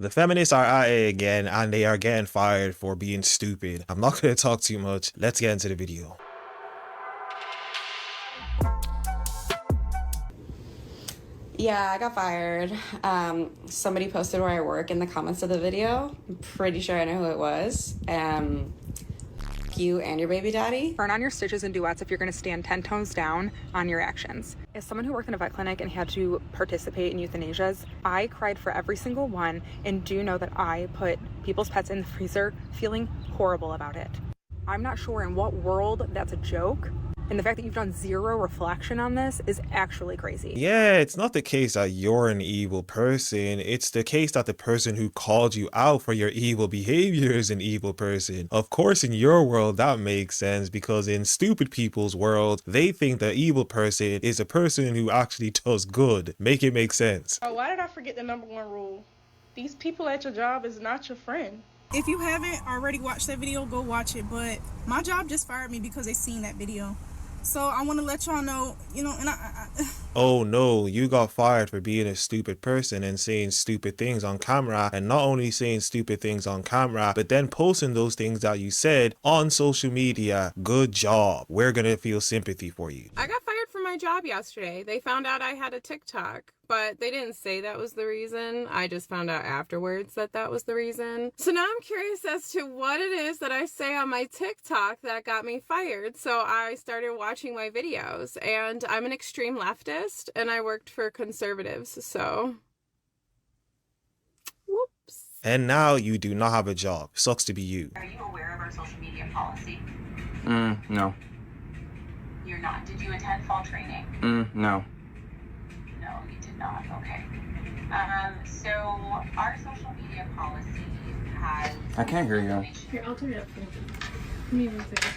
The feminists are at it again and they are getting fired for being stupid. I'm not going to talk too much. Let's get into the video. Yeah, I got fired. Somebody posted where I work in the comments of the video. I'm pretty sure I know who it was. You and your baby daddy. Burn on your stitches and duets if you're going to stand 10 tones down on your actions. As someone who worked in a vet clinic and had to participate in euthanasias, I cried for every single one and do know that I put people's pets in the freezer feeling horrible about it. I'm not sure in what world that's a joke. And the fact that you've done zero reflection on this is actually crazy. Yeah, it's not the case that you're an evil person. It's the case that the person who called you out for your evil behavior is an evil person. Of course, in your world, that makes sense because in stupid people's world, they think the evil person is a person who actually does good. Make it make sense. Oh, why did I forget the number one rule? These people at your job is not your friend. If you haven't already watched that video, go watch it. But my job just fired me because they seen that video. So I want to let y'all know, and Oh no, you got fired for being a stupid person and saying stupid things on camera, and not only saying stupid things on camera, but then posting those things that you said on social media. Good job. We're gonna feel sympathy for you. I got fired from my job yesterday. They found out I had a TikTok, but they didn't say that was the reason. I just found out afterwards that that was the reason. So now I'm curious as to what it is that I say on my TikTok that got me fired. So I started watching my videos, and I'm an extreme leftist and I worked for conservatives, so whoops. And now you do not have a job. Sucks to be you. Are you aware of our social media policy? No. You're not. Did you attend fall training? No. No, you did not. Okay. So our social media policy has... I can't hear you. Here, I'll turn it up for you. Give me 1 second.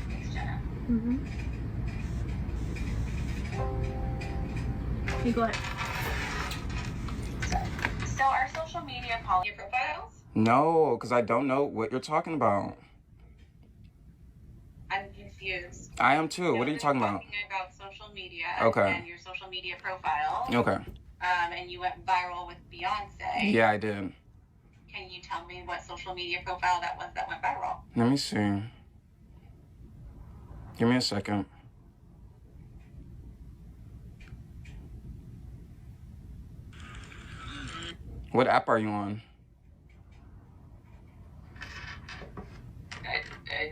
Thanks, Jenna. You go ahead. So our social media policy profiles? No, because I don't know what you're talking about. I'm confused. I am too. What are you talking about? Talking about social media. Okay. And your social media profile. Okay. And you went viral with Beyonce. Yeah, I did. Can you tell me what social media profile that was that went viral? Let me see. Give me a second. What app are you on?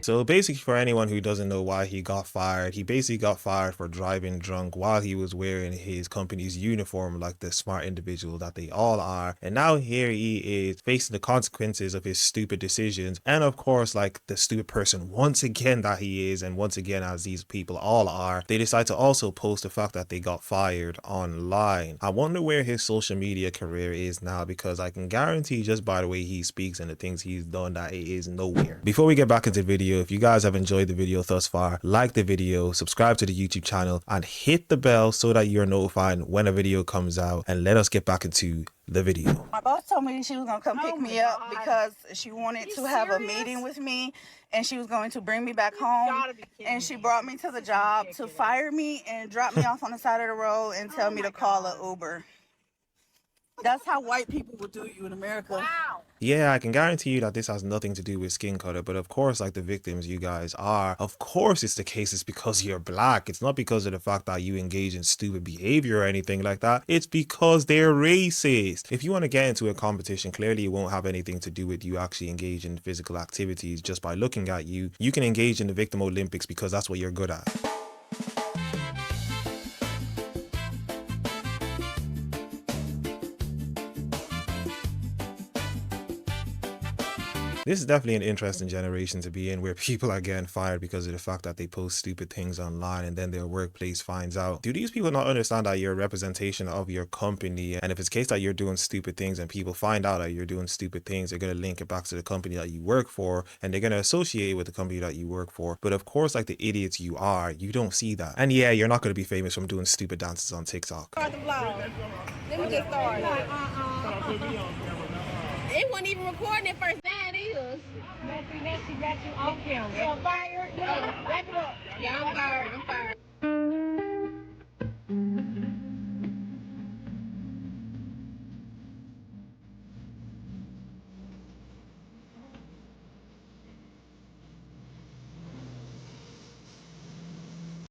So basically, for anyone who doesn't know why he got fired, he basically got fired for driving drunk while he was wearing his company's uniform like the smart individual that they all are. And now here he is facing the consequences of his stupid decisions. And of course, like the stupid person once again that he is, and once again as these people all are, they decide to also post the fact that they got fired online. I wonder where his social media career is now, because I can guarantee just by the way he speaks and the things he's done that it is nowhere. Before we get back into the video, if you guys have enjoyed the video thus far, like the video, subscribe to the YouTube channel, and hit the bell so that you're notified when a video comes out. And let us get back into the video. my boss told me she was going to come pick me up because she wanted to have a meeting with me and she was going to bring me back home. And she brought me to the job to fire me and drop me off on the side of the road and tell me to call an Uber. That's how white people would do you in America. Wow. Yeah, I can guarantee you that this has nothing to do with skin color, but of course, like the victims you guys are, of course it's the case. It's because you're black. It's not because of the fact that you engage in stupid behavior or anything like that. It's because they're racist. If you want to get into a competition, clearly it won't have anything to do with you actually engage in physical activities. Just by looking at you, you can engage in the victim Olympics because that's what you're good at. This is definitely an interesting generation to be in, where people are getting fired because of the fact that they post stupid things online and then their workplace finds out. Do these people not understand that you're a representation of your company? And if it's the case that you're doing stupid things and people find out that you're doing stupid things, they're going to link it back to the company that you work for, and they're going to associate it with the company that you work for. But of course, like the idiots you are, you don't see that. And yeah, you're not going to be famous from doing stupid dances on TikTok. Let me get started. It wasn't even recording at first. That is. Nancy got you off camera. You're fired. Wrap it up. Yeah, I'm fired. I'm fired.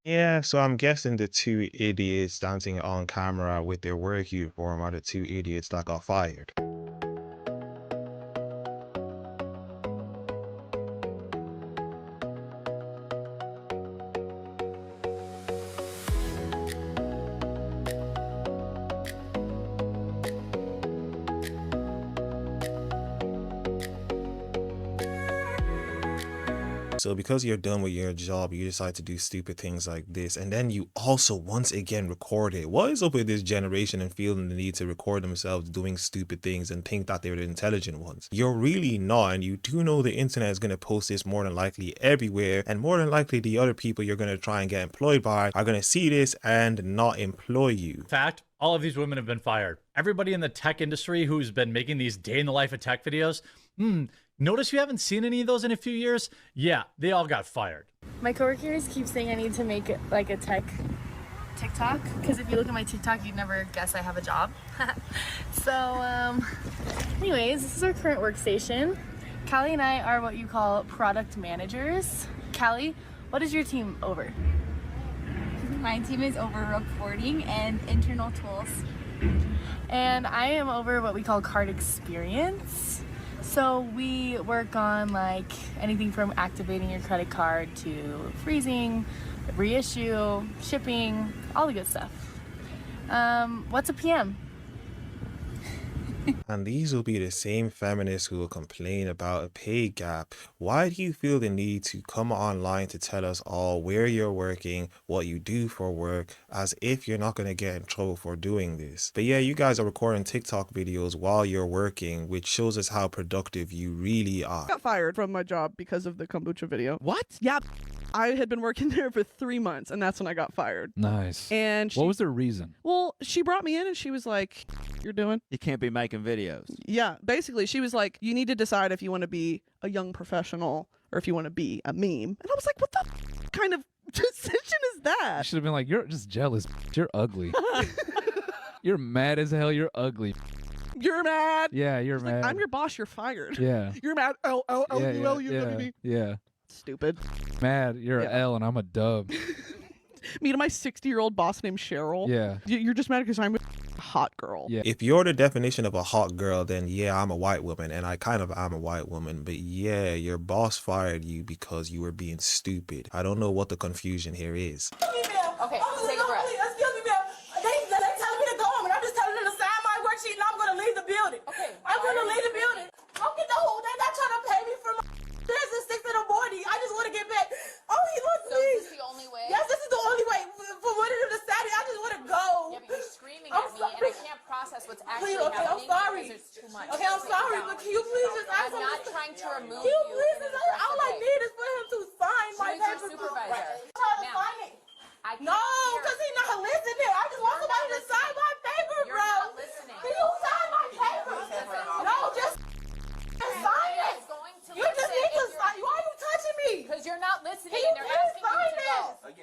Yeah, so I'm guessing the two idiots dancing on camera with their work uniform are the two idiots that got fired. So because you're done with your job, you decide to do stupid things like this, and then you also once again record it. What is up with this generation and feeling the need to record themselves doing stupid things and think that they're the intelligent ones? You're really not, and you do know the internet is going to post this more than likely everywhere, and more than likely the other people you're going to try and get employed by are going to see this and not employ you. Fact, all of these women have been fired. Everybody in the tech industry who's been making these day in the life of tech videos, notice you haven't seen any of those in a few years? Yeah, they all got fired. My coworkers keep saying I need to make like a tech TikTok, because if you look at my TikTok, you'd never guess I have a job. So, anyways, this is our current workstation. Callie and I are what you call product managers. Callie, what is your team over? My team is over reporting and internal tools. And I am over what we call card experience. So we work on like anything from activating your credit card to freezing, reissue, shipping, all the good stuff. What's a PM? And these will be the same feminists who will complain about a pay gap. Why do you feel the need to come online to tell us all where you're working, what you do for work, as if you're not going to get in trouble for doing this? But yeah, you guys are recording TikTok videos while you're working, which shows us how productive you really are. I got fired from my job because of the kombucha video. What? Yeah. I had been working there for 3 months, and that's when I got fired. Nice. And what was the reason? Well, she brought me in and she was like, "You're doing? You can't be making videos." Yeah, basically, she was like, "You need to decide if you want to be a young professional or if you want to be a meme." And I was like, "What the kind of decision is that?" You should have been like, "You're just jealous. You're ugly. You're mad as hell. You're ugly. You're mad." Yeah, you're mad. Like, "I'm your boss. You're fired." Yeah. "You're mad. L-L-L-U-L-U-W-B." Yeah. Stupid. Mad. You're Yeah. an L and I'm a dub. Me to my 60-year-old boss named Cheryl. Yeah. You're just mad because I'm a hot girl. Yeah. If you're the definition of a hot girl, then yeah, I'm a white woman, and I kind of am a white woman. But yeah, your boss fired you because you were being stupid. I don't know what the confusion here is. Okay, take a breath. Excuse me, ma'am. They telling me to go home, and I'm just telling them to sign my worksheet, and I'm going to leave the building. Okay. I'm going to leave the building. Don't get the whole. They're not trying to pay me for my. There's a 6 in the morning. I just want to get back. Oh, he wants me. So is this the only way? Yes, this is the only way. For one of them to Saturday, I just want to go. Yeah, but you're screaming at me, and I can't process what's actually Okay, I'm happening sorry. because there's too much. Okay, I'm sorry, but can you please just ask I'm him? not trying to remove Can you you. please in an just all I aggressive way. need is for him to sign my Who is your paper. supervisor? Try to Ma'am, sign it. I can't No, hear. because he's not listening. I just want You're somebody not to sign my paper, You're bro. not listening. Can you sign my paper? No, just sign it. You just need to sign. Why are you touching me? Because you're not listening, Can you and they're please asking you sign to this? go.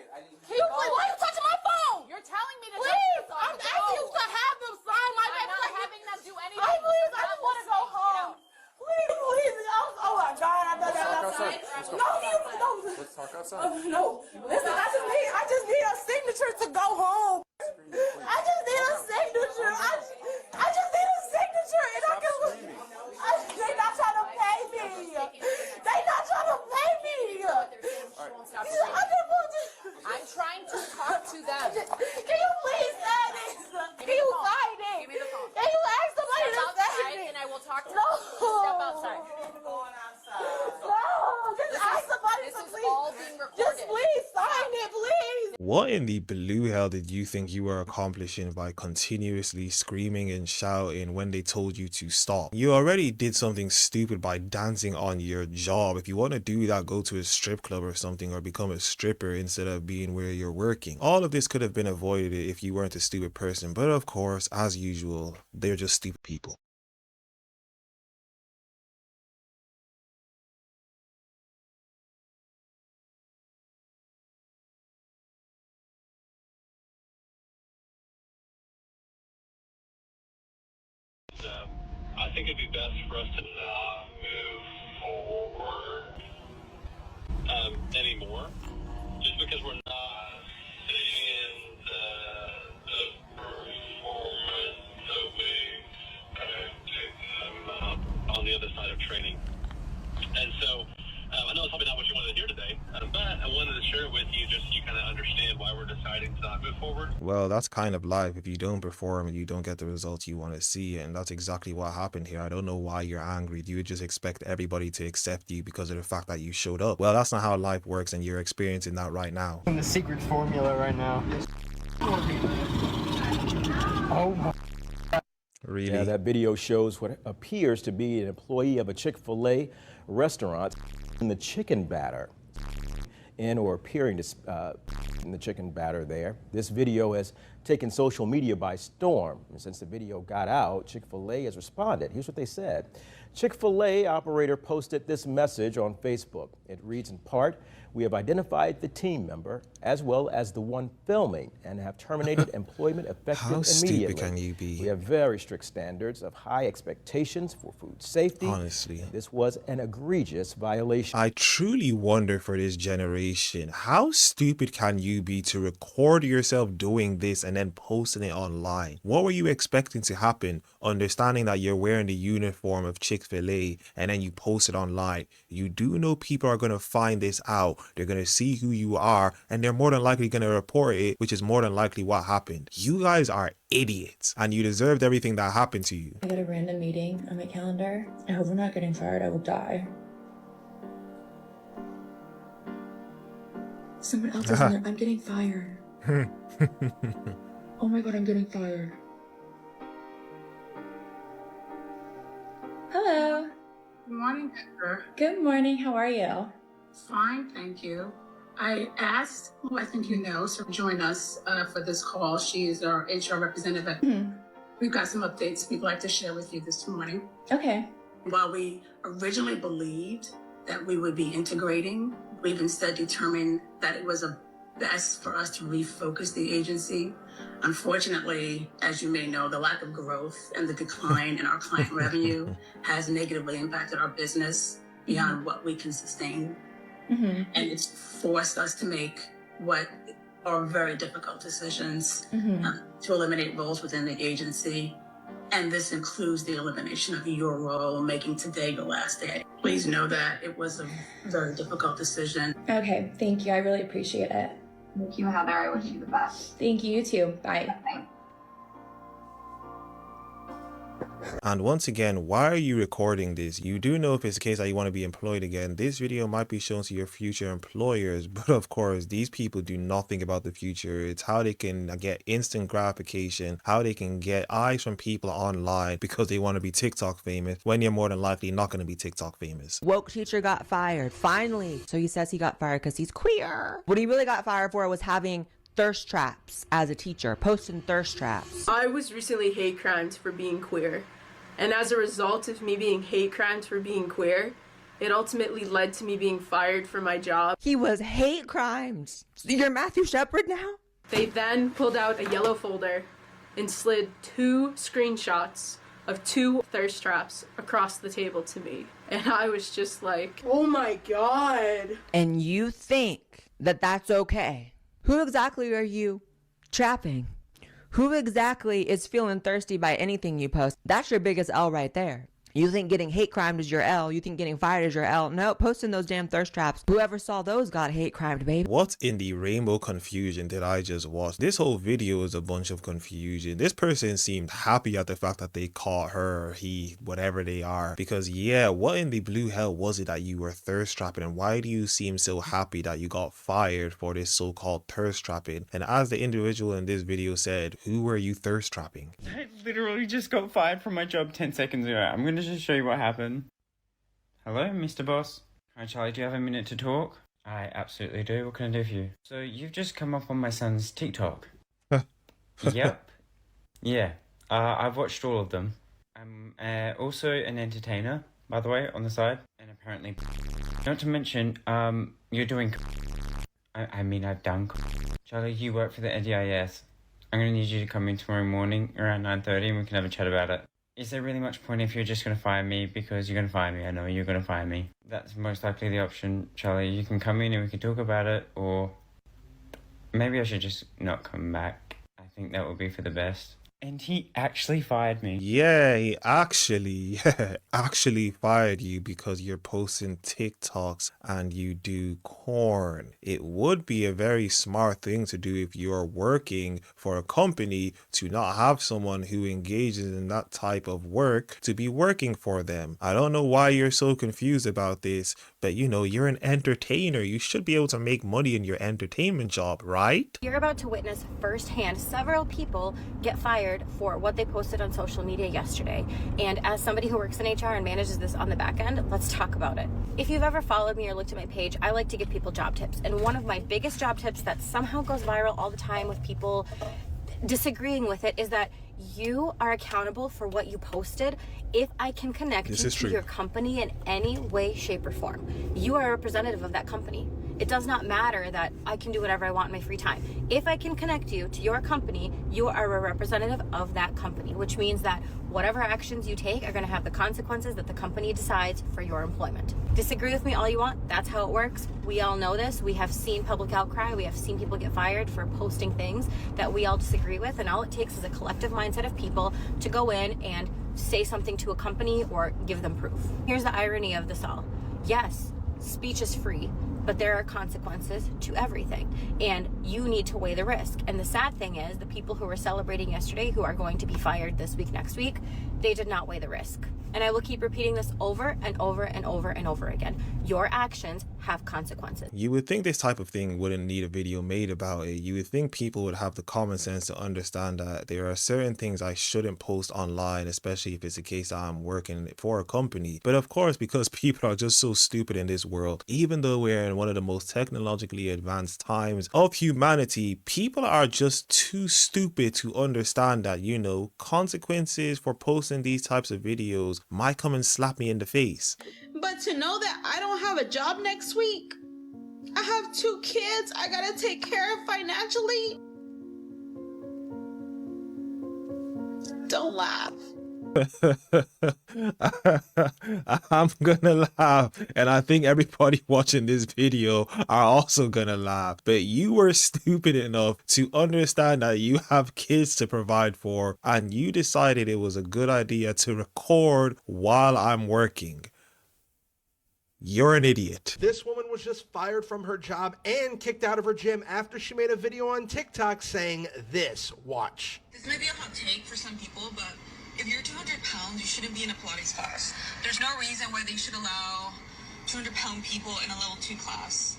Can you please? Why are you touching my phone? You're telling me to Please, just I'm asking you to have them sign my I'm paper. not having them do anything. I please, I You're just not want to go listening. Get home. out. Please, oh my God, I thought that was outside. Let's go. No, no. Let's talk outside. No, listen, I just need a signature to go home. I just need a signature. I just need a signature, and I can. They not trying to pay me. They not trying to pay me. I'm trying to talk to them. Can you please sign it? Can you sign it? Give me the phone. Can you ask somebody Step to outside, sign it? and I will talk to No. them. Step outside. No, just ask somebody This to is please. all being recorded. Just please sign it, please. What in the blue hell did you think you were accomplishing by continuously screaming and shouting when they told you to stop? You already did something stupid by dancing on your job. If you want to do that, go to a strip club or something, or become a stripper instead of being where you're working. All of this could have been avoided if you weren't a stupid person. But of course, as usual, they're just stupid people. I think it'd be best for us to not move forward anymore, just because we're not the other side of training. And so I know it's probably not what you wanted to hear today, but I wanted to share it with you just so you kind of understand why we're deciding to not move forward. Well, that's kind of life. If you don't perform and you don't get the results you want to see, and that's exactly what happened here. I don't know why you're angry. Do you just expect everybody to accept you because of the fact that you showed up? Well, that's not how life works, and you're experiencing that right now. The secret formula right now. Oh my. Really? Yeah, that video shows what appears to be an employee of a Chick-fil-A restaurant in the chicken batter, in or appearing to in the chicken batter there. This video has taken social media by storm. And since the video got out, Chick-fil-A has responded. Here's what they said. Chick-fil-A operator posted this message on Facebook. It reads in part, "We have identified the team member as well as the one filming and have terminated employment effective How immediately. stupid can you be? We have very strict standards of high expectations for food safety. Honestly. This was an egregious violation." I truly wonder for this generation, how stupid can you be to record yourself doing this and then posting it online? What were you expecting to happen, understanding that you're wearing the uniform of Chick-fil-A and then you post it online? You do know people are going to find this out. They're going to see who you are, and they're more than likely going to report it, which is more than likely what happened. You guys are idiots, and you deserved everything that happened to you. I got a random meeting on my calendar. I hope I'm not getting fired. I will die. Someone else is in there. I'm getting fired. Oh my god, I'm getting fired. Hello. Good morning, Pepper. Good morning. How are you? Fine, thank you. I asked who I think you know to join us for this call. She is our HR representative. We've got some updates we'd like to share with you this morning. Okay. While we originally believed that we would be integrating, we've instead determined that it was best for us to refocus the agency. Unfortunately, as you may know, the lack of growth and the decline in our client revenue has negatively impacted our business beyond what we can sustain. And it's forced us to make what are very difficult decisions to eliminate roles within the agency. And this includes the elimination of your role, making today your last day. Please know that it was a very difficult decision. Okay, thank you. I really appreciate it. Thank you, Heather. I wish you the best. Thank you, you too. Bye. And once again, why are you recording this? You do know if it's the case that you want to be employed again, this video might be shown to your future employers, but of course these people do nothing about the future. It's how they can get instant gratification, how they can get eyes from people online because they want to be TikTok famous, when you're more than likely not going to be TikTok famous. Woke teacher got fired, finally. So he says he got fired because he's queer. What he really got fired for was having thirst traps as a teacher, posting thirst traps. I was recently hate crimed for being queer. And as a result of me being hate crimed for being queer, it ultimately led to me being fired from my job. He was hate crimes. You're Matthew Shepard now? They then pulled out a yellow folder and slid 2 screenshots of 2 thirst traps across the table to me. And I was just like, oh my God. And you think that that's okay? Who exactly are you trapping? Who exactly is feeling thirsty by anything you post? That's your biggest L right there. You think getting hate crimed is your L. You think getting fired is your L. No, posting those damn thirst traps. Whoever saw those got hate crimed, baby. What in the rainbow confusion did I just watch? This whole video is a bunch of confusion. This person seemed happy at the fact that they caught her or he, whatever they are. Because yeah, what in the blue hell was it that you were thirst trapping? And why do you seem so happy that you got fired for this so-called thirst trapping? And as the individual in this video said, who were you thirst trapping? I literally just got fired from my job 10 seconds ago. I'm gonna just show you what happened. Hello, Mr. Boss. Hi, Charlie, do you have a minute to talk? I absolutely do. What can I do for you? So, you've just come up on my son's TikTok. Yep. Yeah. I've watched all of them. I'm also an entertainer, by the way, on the side. And apparently, not to mention, you're doing... I mean, I've done... Charlie, you work for the NDIS. I'm gonna need you to come in tomorrow morning around 9:30 and we can have a chat about it. Is there really much point if you're just going to fire me because you're going to fire me? I know you're going to fire me. That's most likely the option, Charlie. You can come in and we can talk about it, or maybe I should just not come back. I think that would be for the best. And he actually fired me. Yeah, he actually fired you because you're posting TikToks and you do corn. It would be a very smart thing to do if you're working for a company to not have someone who engages in that type of work to be working for them. I don't know why you're so confused about this, but you know, you're an entertainer. You should be able to make money in your entertainment job, right? You're about to witness firsthand several people get fired for what they posted on social media yesterday. And as somebody who works in HR and manages this on the back end, let's talk about it. If you've ever followed me or looked at my page, I like to give people job tips. And one of my biggest job tips that somehow goes viral all the time with people disagreeing with it is that you are accountable for what you posted. If I can connect you to your company in any way, shape, or form, you are a representative of that company. It does not matter that I can do whatever I want in my free time. If I can connect you to your company, you are a representative of that company, which means that whatever actions you take are going to have the consequences that the company decides for your employment. Disagree with me all you want. That's how it works. We all know this. We have seen public outcry. We have seen people get fired for posting things that we all disagree with. And all it takes is a collective mindset of people to go in and say something to a company or give them proof. Here's the irony of this all. Yes, speech is free, but there are consequences to everything, and you need to weigh the risk. And the sad thing is, the people who were celebrating yesterday, who are going to be fired this week, next week, they did not weigh the risk. And I will keep repeating this over and over and over and over again. Your actions have consequences. You would think this type of thing wouldn't need a video made about it. You would think people would have the common sense to understand that there are certain things I shouldn't post online, especially if it's a case that I'm working for a company. But of course, because people are just so stupid in this world, even though we're in one of the most technologically advanced times of humanity, people are just too stupid to understand that, you know, consequences for posting these types of videos might come and slap me in the face. But to know that I don't have a job next week, I have 2 kids I gotta take care of financially. Don't laugh. I'm gonna laugh, and I think everybody watching this video are also gonna laugh. But you were stupid enough to understand that you have kids to provide for, and you decided it was a good idea to record while I'm working. You're an idiot. This woman was just fired from her job and kicked out of her gym after she made a video on TikTok saying this. Watch. This may be a hot take for some people, but if you're 200 pounds, you shouldn't be in a Pilates class. There's no reason why they should allow 200-pound people in a level 2 class.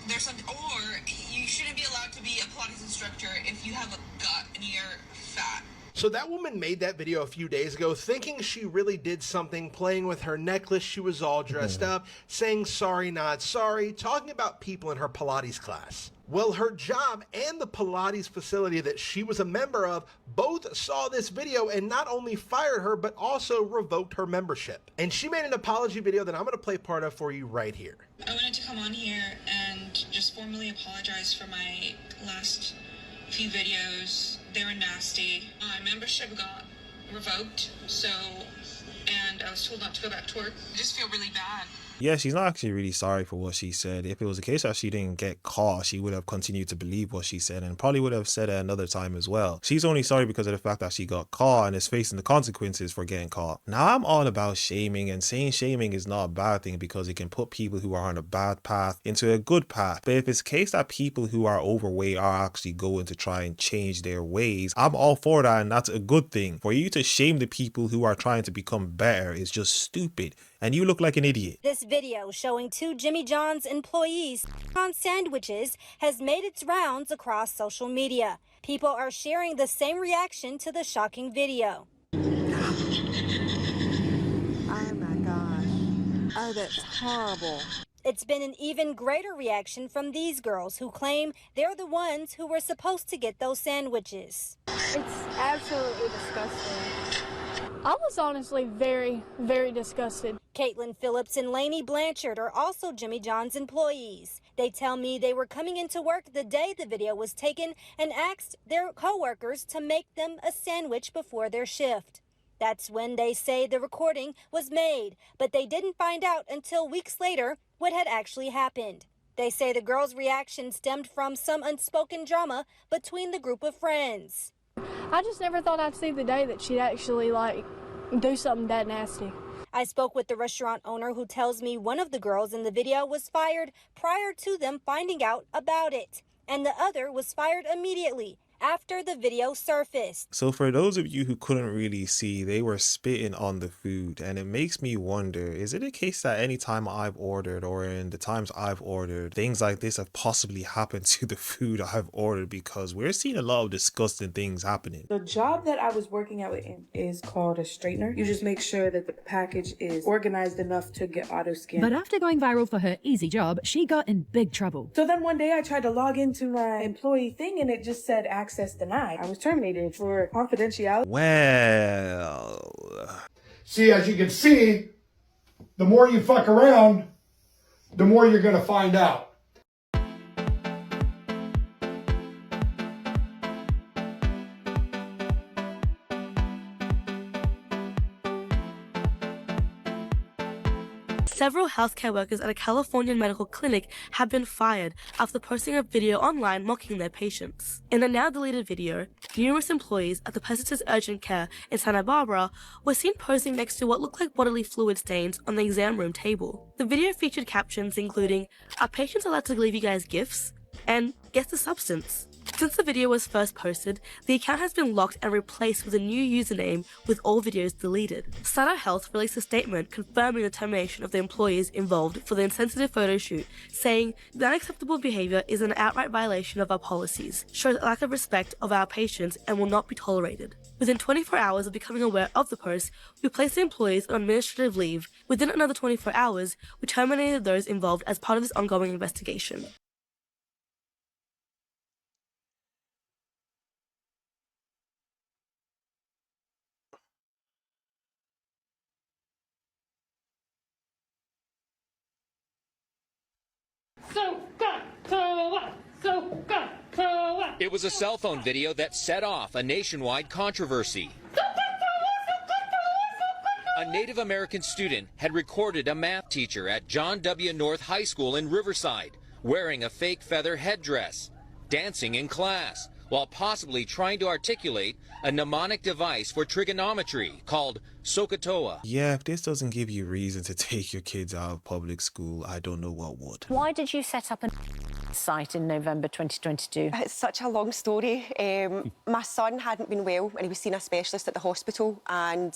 Or you shouldn't be allowed to be a Pilates instructor if you have a gut and you're fat. So that woman made that video a few days ago thinking she really did something, playing with her necklace. She was all dressed up, saying sorry, not sorry, talking about people in her Pilates class. Well, her job and the Pilates facility that she was a member of both saw this video and not only fired her, but also revoked her membership. And she made an apology video that I'm going to play part of for you right here. I wanted to come on here and just formally apologize for my last few videos. They were nasty. My membership got revoked, and I was told not to go back to work. I just feel really bad. Yeah, she's not actually really sorry for what she said. If it was a case that she didn't get caught, she would have continued to believe what she said and probably would have said it another time as well. She's only sorry because of the fact that she got caught and is facing the consequences for getting caught. Now, I'm all about shaming, and saying shaming is not a bad thing because it can put people who are on a bad path into a good path. But if it's a case that people who are overweight are actually going to try and change their ways, I'm all for that, and that's a good thing. For you to shame the people who are trying to become better is just stupid. And you look like an idiot. This video showing 2 Jimmy John's employees on sandwiches has made its rounds across social media. People are sharing the same reaction to the shocking video. Oh my gosh. Oh, that's horrible. It's been an even greater reaction from these girls who claim they're the ones who were supposed to get those sandwiches. It's absolutely disgusting. I was honestly very, very disgusted. Caitlin Phillips and Lainey Blanchard are also Jimmy John's employees. They tell me they were coming into work the day the video was taken and asked their coworkers to make them a sandwich before their shift. That's when they say the recording was made, but they didn't find out until weeks later what had actually happened. They say the girls' reaction stemmed from some unspoken drama between the group of friends. I just never thought I'd see the day that she'd actually, like, do something that nasty. I spoke with the restaurant owner who tells me one of the girls in the video was fired prior to them finding out about it, and the other was fired immediately after the video surfaced. So for those of you who couldn't really see, they were spitting on the food, and it makes me wonder, is it a case that anytime I've ordered, or in the times I've ordered, things like this have possibly happened to the food I've ordered, because we're seeing a lot of disgusting things happening. The job that I was working at is called a straightener. You just make sure that the package is organized enough to get auto scan. But after going viral for her easy job, she got in big trouble. So then one day I tried to log into my employee thing and it just said access denied. I was terminated for confidentiality. Well, see, as you can see, the more you fuck around, the more you're going to find out. Several healthcare workers at a California medical clinic have been fired after posting a video online mocking their patients. In a now deleted video, numerous employees at the Precipice Urgent Care in Santa Barbara were seen posing next to what looked like bodily fluid stains on the exam room table. The video featured captions including, "Are patients allowed to leave you guys gifts?" and "Guess the substance." Since the video was first posted, the account has been locked and replaced with a new username with all videos deleted. Sutter Health released a statement confirming the termination of the employees involved for the insensitive photo shoot, saying the unacceptable behavior is an outright violation of our policies, shows a lack of respect of our patients, and will not be tolerated. Within 24 hours of becoming aware of the post, we placed the employees on administrative leave. Within another 24 hours, we terminated those involved as part of this ongoing investigation. It was a cell phone video that set off a nationwide controversy. A Native American student had recorded a math teacher at John W. North High School in Riverside wearing a fake feather headdress, dancing in class, while possibly trying to articulate a mnemonic device for trigonometry called SOHCAHTOA. Yeah, if this doesn't give you reason to take your kids out of public school, I don't know what would. Why did you set up a site in November 2022? It's such a long story. My son hadn't been well and he was seeing a specialist at the hospital, and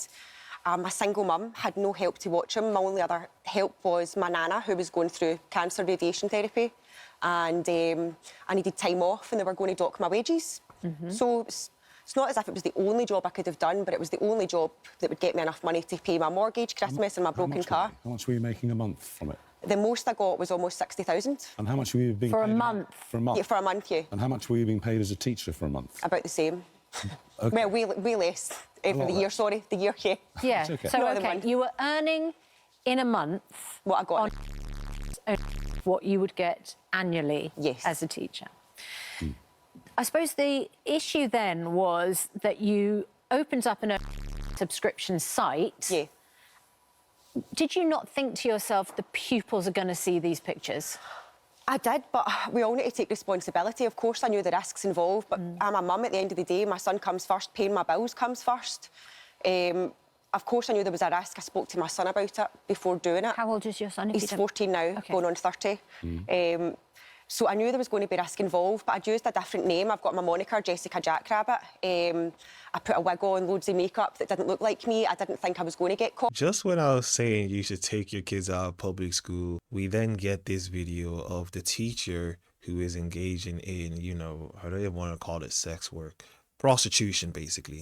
I'm a single mum, had no help to watch him. My only other help was my nana, who was going through cancer radiation therapy, and I needed time off and they were going to dock my wages. So it's not as if it was the only job I could have done, but it was the only job that would get me enough money to pay my mortgage, Christmas and my broken car. How much were you making a month from it? The most I got was almost 60,000. And how much were you being paid? For a month? For a month? Yeah, for a month, yeah. And how much were you being paid as a teacher for a month? About the same. Okay. Well, way less. For the year, sorry. The year, yeah. Yeah, okay. so Not the okay, month. you were earning in a month what I got on what you would get annually as a teacher. I suppose the issue then was that you opened up a subscription site. Yeah. Did you not think to yourself the pupils are going to see these pictures? I did, but we all need to take responsibility. Of course, I knew the risks involved, but I'm a mum at the end of the day. My son comes first, paying my bills comes first. Of course, I knew there was a risk. I spoke to my son about it before doing it. How old is your son? He's 14 now, going on 30. So I knew there was going to be risk involved, but I'd used a different name. I've got my moniker, Jessica Jackrabbit. I put a wig on, loads of makeup that didn't look like me. I didn't think I was going to get caught. Just when I was saying you should take your kids out of public school, we then get this video of the teacher who is engaging in, you know, how do they want to call it, sex work? Prostitution, basically.